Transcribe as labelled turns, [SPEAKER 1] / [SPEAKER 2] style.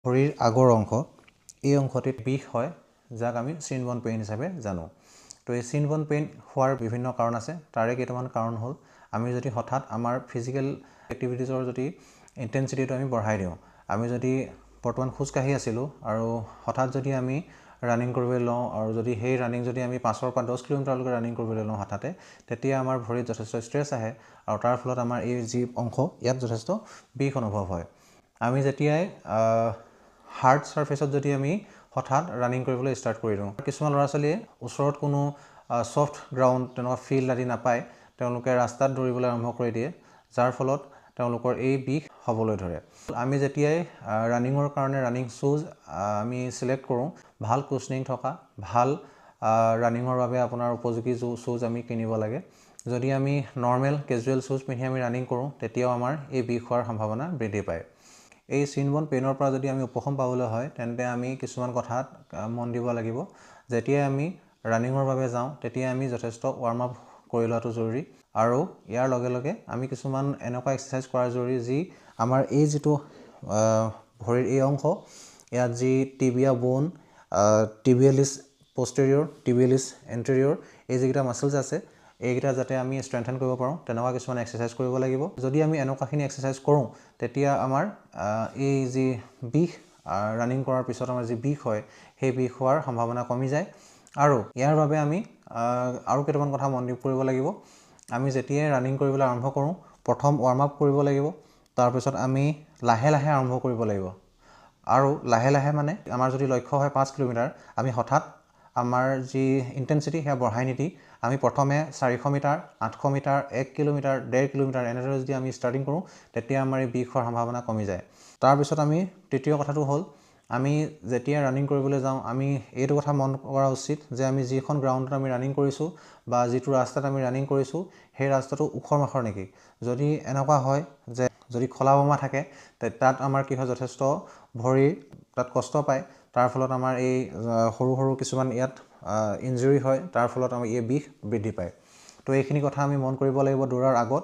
[SPEAKER 1] ভৰিৰ আগৰ অংশ এই অংশটিত বিষ হয় যাক আমি চিন বন পেইন হিচাপে জানো। তো এই চিন বন পেইন হোৱাৰ বিভিন্ন কাৰণ আছে। তাৰে কেইটামান কাৰণ হ'ল আমি যদি হঠাৎ আমাৰ ফিজিকেল এক্টিভিটিজৰ যদি ইণ্টেনচিটিটো আমি বঢ়াই দিওঁ, আমি যদি বৰ্তমান খোজকাঢ়ি আছিলোঁ আৰু হঠাৎ যদি আমি ৰানিং কৰিবলৈ লওঁ আৰু যদি সেই ৰানিং যদি আমি 5 পৰা 10 কিলোমিটাৰলৈকে ৰানিং কৰিবলৈ লওঁ হঠাতে, তেতিয়া আমাৰ ভৰিত যথেষ্ট ষ্ট্ৰেছ আহে আৰু তাৰ ফলত আমাৰ এই যি অংশ ইয়াত যথেষ্ট বিষ অনুভৱ হয়। আমি যেতিয়াই হাৰ্ড ছাৰ্ফেচত যদি আমি হঠাৎ ৰানিং কৰিবলৈ ষ্টাৰ্ট কৰি দিওঁ, কিছুমান ল'ৰা ছোৱালীয়ে ওচৰত কোনো ছফ্ট গ্ৰাউণ্ড তেনেকুৱা ফিল্ড আদি নাপায়, তেওঁলোকে ৰাস্তাত দৌৰিবলৈ আৰম্ভ কৰি দিয়ে, যাৰ ফলত তেওঁলোকৰ এই বিষ হ'বলৈ ধৰে। আমি যেতিয়াই ৰানিঙৰ কাৰণে ৰানিং শ্বুজ আমি চিলেক্ট কৰোঁ, ভাল কুশ্যনিং থকা ভাল ৰানিঙৰ বাবে আপোনাৰ উপযোগী শ্বুজ আমি কিনিব লাগে। যদি আমি নৰ্মেল কেজুৱেল শ্বুজ পিন্ধি আমি ৰানিং কৰোঁ, তেতিয়াও আমাৰ এই বিষ হোৱাৰ সম্ভাৱনা বৃদ্ধি পায়। এই চিন বন পেইনৰ পৰা যদি আমি উপশম পাবলৈ হয়, তেন্তে আমি কিছুমান কথাত মন দিব লাগিব। যেতিয়াই আমি ৰানিঙৰ বাবে যাওঁ, তেতিয়াই আমি যথেষ্ট ৱাৰ্ম আপ কৰি লোৱাটো জৰুৰী আৰু ইয়াৰ লগে লগে আমি কিছুমান এনেকুৱা এক্সাৰচাইজ কৰা জৰুৰী যি আমাৰ এই যিটো ভৰিৰ এই অংশ, ইয়াত যি টিবিয়া বোন, টিবিয়েলিছ পষ্টেৰিয়ৰ, টিবিয়েলিছ এণ্টেৰিয়ৰ, এই যিকেইটা মাছলছ আছে, এইকেইটা যাতে আমি ষ্ট্ৰেংথেন কৰিব পাৰোঁ, তেনেকুৱা কিছুমান এক্সাৰচাইজ কৰিব লাগিব। যদি আমি এনেকুৱাখিনি এক্সাৰচাইজ কৰোঁ, তেতিয়া আমাৰ এই যি বিষ, ৰানিং কৰাৰ পিছত আমাৰ যি বিষ হয়, সেই বিষ হোৱাৰ সম্ভাৱনা কমি যায়। আৰু ইয়াৰ বাবে আমি আৰু কেইটামান কথা মন কৰিব লাগিব। আমি যেতিয়াই ৰানিং কৰিবলৈ আৰম্ভ কৰোঁ, প্ৰথম ৱাৰ্ম আপ কৰিব লাগিব, তাৰপিছত আমি লাহে লাহে আৰম্ভ কৰিব লাগিব। আৰু লাহে লাহে মানে আমাৰ যদি লক্ষ্য হয় 5 কিলোমিটাৰ, আমি হঠাৎ আমাৰ যি ইণ্টেনচিটি সেয়া বঢ়াই নিদি আমি প্ৰথমে 400 মিটাৰ, 800 মিটাৰ, 1 কিলোমিটাৰ, 1.5 কিলোমিটাৰ এনেদৰে যদি আমি ষ্টাৰ্টিং কৰোঁ, তেতিয়া আমাৰ এই বিষ হোৱাৰ সম্ভাৱনা কমি যায়। তাৰপিছত আমি তৃতীয় কথাটো হ'ল, আমি যেতিয়া ৰানিং কৰিবলৈ যাওঁ, আমি এইটো কথা মন কৰা উচিত যে আমি যিখন গ্ৰাউণ্ডত আমি ৰানিং কৰিছোঁ বা যিটো ৰাস্তাত আমি ৰানিং কৰিছোঁ, সেই ৰাস্তাটো ওখৰ মাখৰ নেকি। যদি এনেকুৱা হয় যে যদি খলা বমা থাকে, তাত আমাৰ কি হয়, যথেষ্ট ভৰিৰ তাত কষ্ট পায়, তাৰ ফলত আমাৰ এই সৰু সৰু কিছুমান ইয়াত ইনজুৰি হয়, তাৰ ফলত আমাৰ এই বিষ বৃদ্ধি পায়। তো এইখিনি কথা আমি মন কৰিব লাগিব দৌৰাৰ আগত।